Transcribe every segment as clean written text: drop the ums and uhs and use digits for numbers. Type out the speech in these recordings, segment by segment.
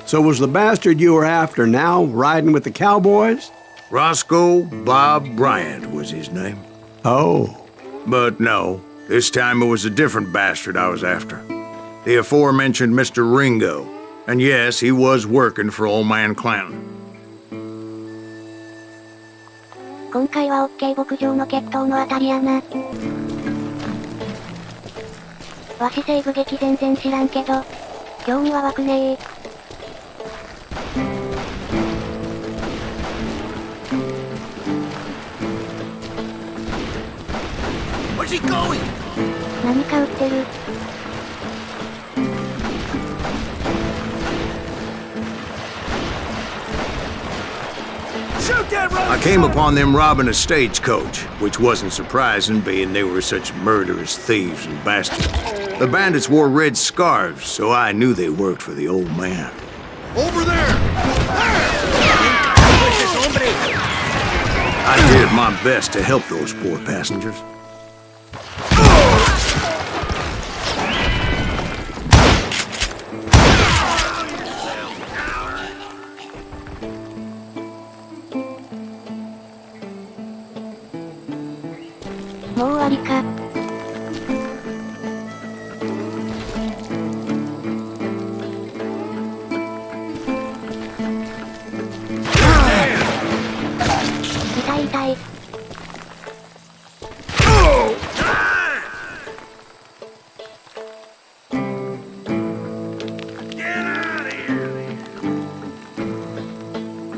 So was the bastard you were after now riding with the cowboys? Roscoe Bob Bryant was his name. Oh. But no, this time it was a different bastard I was after. The aforementioned Mr. Ringo. And yes, he was working for old man Clanton. 今回は OK 牧場の決闘のあたりやな。わし西部劇全然知らんけど、興味は湧くねー。Where's he going? 何か売ってる。I came upon them robbing a stagecoach, which wasn't surprising, being they were such murderous thieves and bastards. The bandits wore red scarves, so I knew they worked for the old man. Over there! I did my best to help those poor passengers.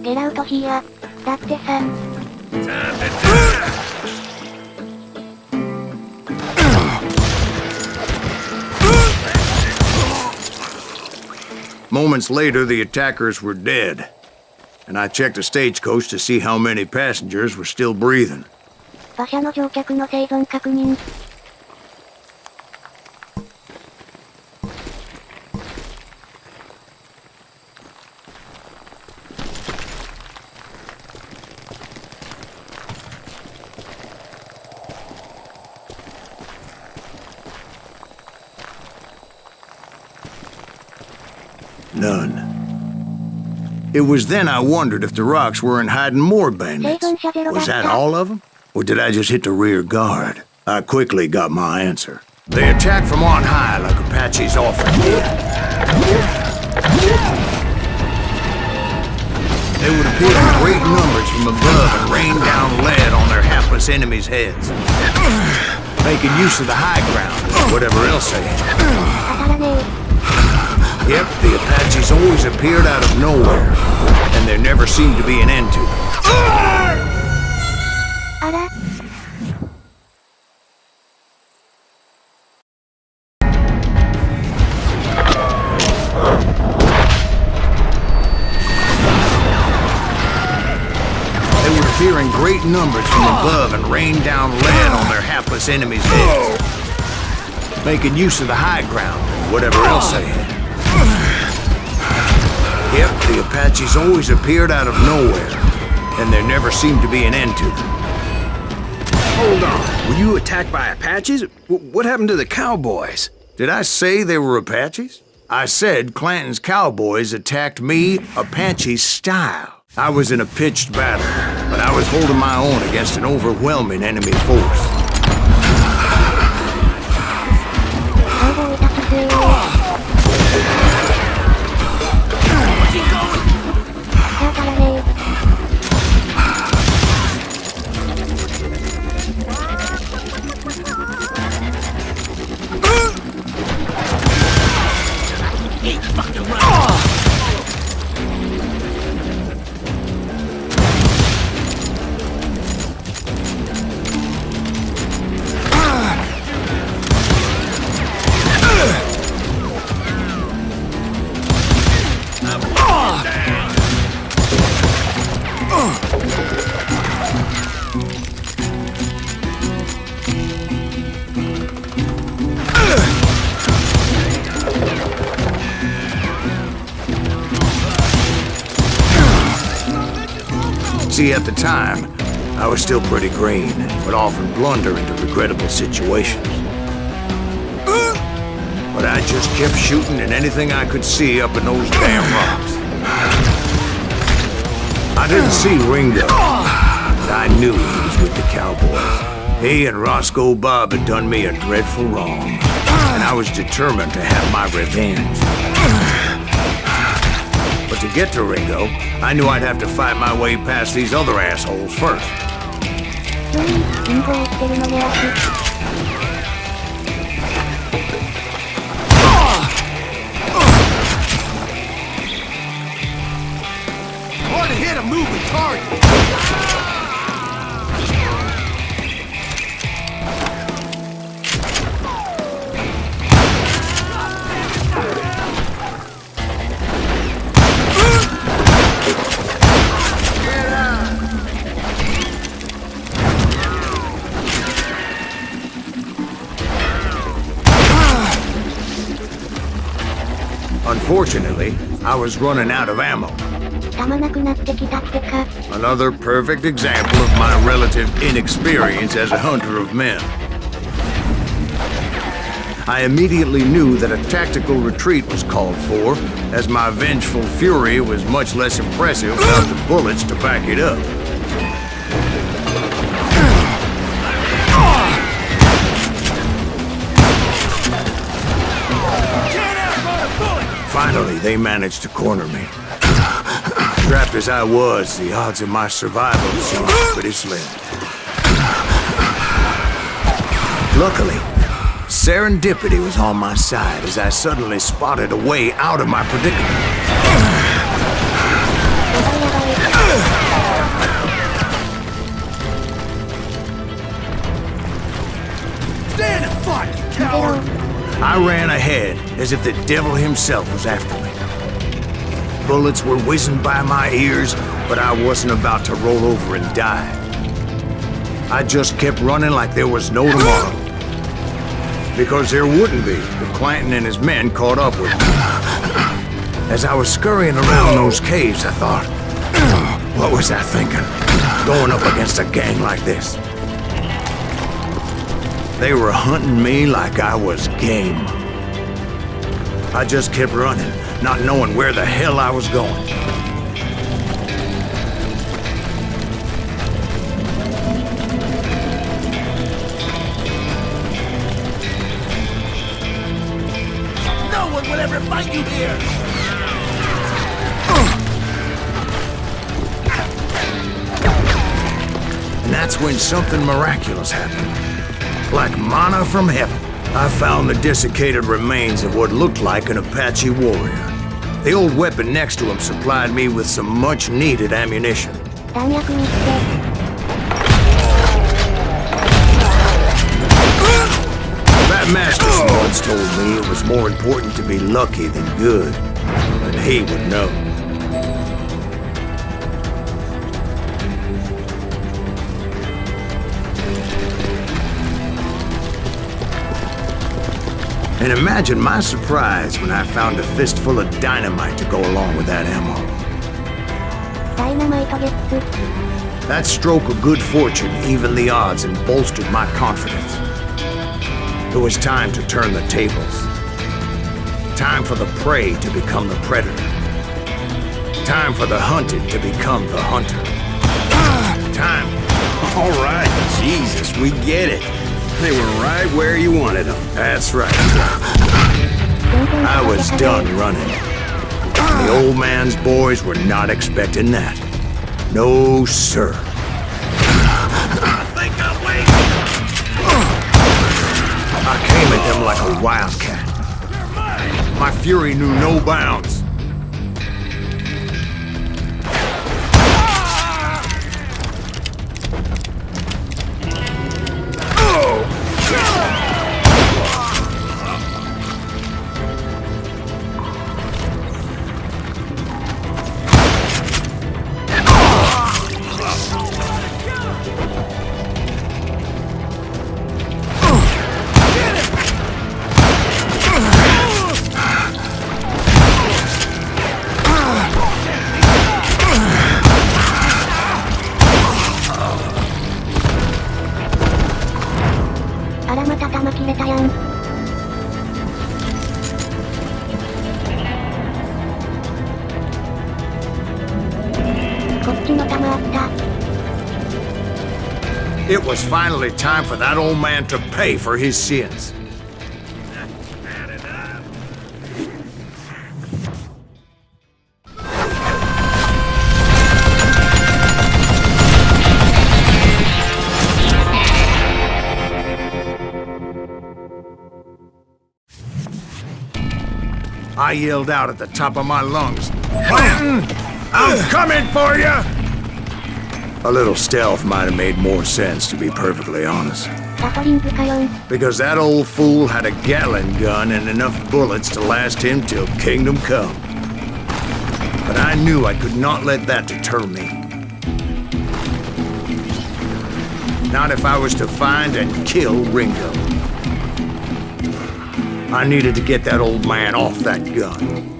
Get out of here. だってさ。Moments later, the attackers were dead, and I checked the stagecoach to see how many passengers were still breathing. 馬車の乗客の生存確認。None. It was then I wondered if the rocks weren't hiding more bandits. Was that all of them? Or did I just hit the rear guard? I quickly got my answer. They attacked from on high like Apaches often did. They would appear in great numbers from above and rain down lead on their hapless enemies' heads. Making use of the high ground, whatever else they had. Yep, the Apaches always appeared out of nowhere, and there never seemed to be an end to them. They would appear in great numbers from above and rain down lead on their hapless enemies' heads, making use of the high ground and whatever else they had. Yep, the Apaches always appeared out of nowhere, and there never seemed to be an end to them. Hold on. Were you attacked by Apaches? What happened to the cowboys? Did I say they were Apaches? I said Clanton's cowboys attacked me Apache style. I was in a pitched battle, but I was holding my own against an overwhelming enemy force. See, at the time, I was still pretty green, would often blunder into regrettable situations. But I just kept shooting at anything I could see up in those damn rocks. I didn't see Ringo, but I knew he was with the cowboys. He and Roscoe Bob had done me a dreadful wrong, and I was determined to have my revenge. But to get to Ringo, I knew I'd have to fight my way past these other assholes first. リンゴを追ってるので足。Hard to hit a moving target. Unfortunately, I was running out of ammo. 弾なくなってきたってか。 Another perfect example of my relative inexperience as a hunter of men. I immediately knew that a tactical retreat was called for, as my vengeful fury was much less impressive without the bullets to back it up. Finally, they managed to corner me. Trapped as I was, the odds of my survival seemed pretty slim. Luckily, serendipity was on my side as I suddenly spotted a way out of my predicament. Stand and fight, you coward! I ran ahead as if the devil himself was after me. Bullets were whizzing by my ears, but I wasn't about to roll over and die. I just kept running like there was no tomorrow. Because there wouldn't be if Clanton and his men caught up with me. As I was scurrying around those caves, I thought, what was I thinking? Going up against a gang like this. They were hunting me like I was game. I just kept running, not knowing where the hell I was going. No one will ever fight you here! And that's when something miraculous happened. Like manna from heaven, I found the desiccated remains of what looked like an Apache warrior. The old weapon next to him supplied me with some much-needed ammunition. 弾薬にして。 That master once told me it was more important to be lucky than good, and he would know. And imagine my surprise when I found a fistful of dynamite to go along with that ammo. ダイナマイトゲッツ。 That stroke of good fortune evened the odds and bolstered my confidence. It was time to turn the tables. Time for the prey to become the predator. Time for the hunted to become the hunter. Time. All right, Jesus, we get it. They were right where you wanted them. That's right. I was done running. The old man's boys were not expecting that. No, sir. I think I'm waiting. I came at them like a wildcat. My fury knew no bounds. It was finally time for that old man to pay for his sins. I yelled out at the top of my lungs, "Clanton, I'm coming for you!" A little stealth might have made more sense, to be perfectly honest. ガトリングかよん。 Because that old fool had a Gatling gun and enough bullets to last him till kingdom come. But I knew I could not let that deter me. Not if I was to find and kill Ringo. I needed to get that old man off that gun.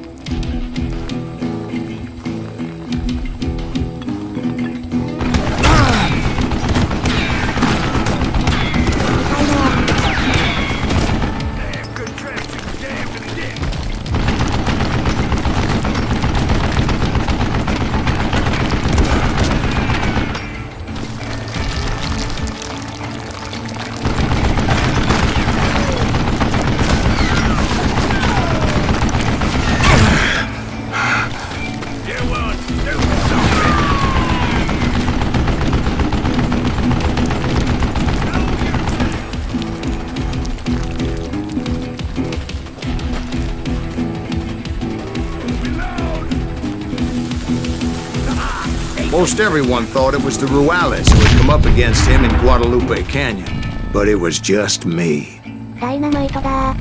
Most everyone thought it was the Ruales who had come up against him in Guadalupe Canyon. But it was just me. ダイナマイトだ。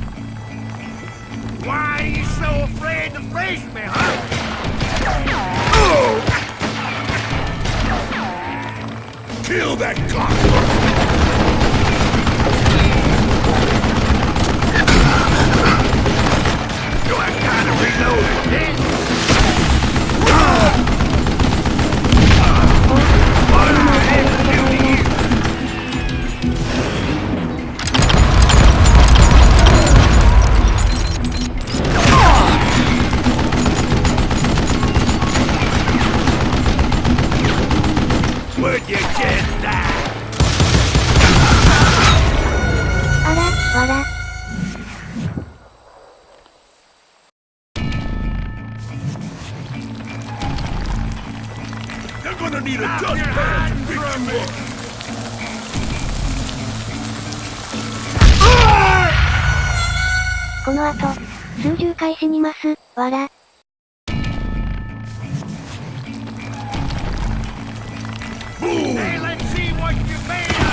Why are you so afraid to face me, huh? Kill that cockroach! Do I gotta reload again? What am I ever doing here? Would you just die? あら、わら。 They're gonna need a dust bag to pick you up. この後、数十回死にます、わら。 Hey, let's see what you made of.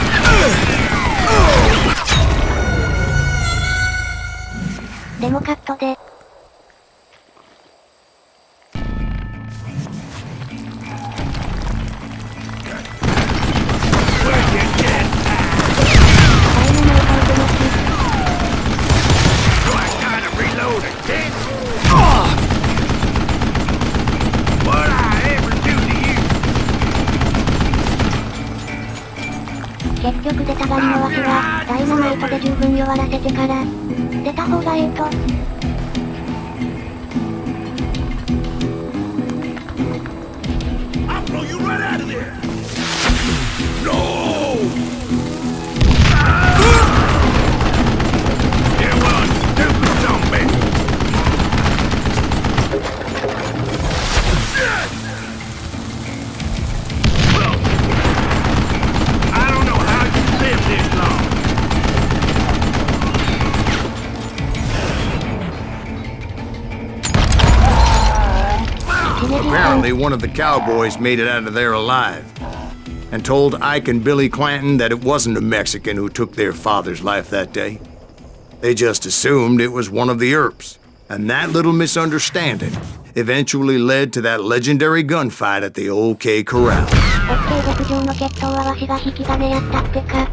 デモカットで。 結局出たがりのわしは、ダイナマイトで十分弱らせてから、出た方がええと。I'll blow you right out of there. No! Yeah, well, stupid zombie. Well, I don't know how you lived this long. Apparently, one of the cowboys made it out of there alive and told Ike and Billy Clanton that it wasn't a Mexican who took their father's life that day. They just assumed it was one of the Earps, and that little misunderstanding eventually led to that legendary gunfight at the OK Corral. オッケー牧場の決闘はわしが引き金やったってか。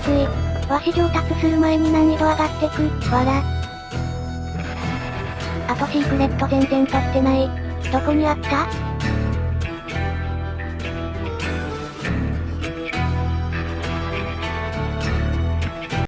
つい、わし上達する前に難易度上がってく、わら。あとシークレット全然取ってない。どこにあった？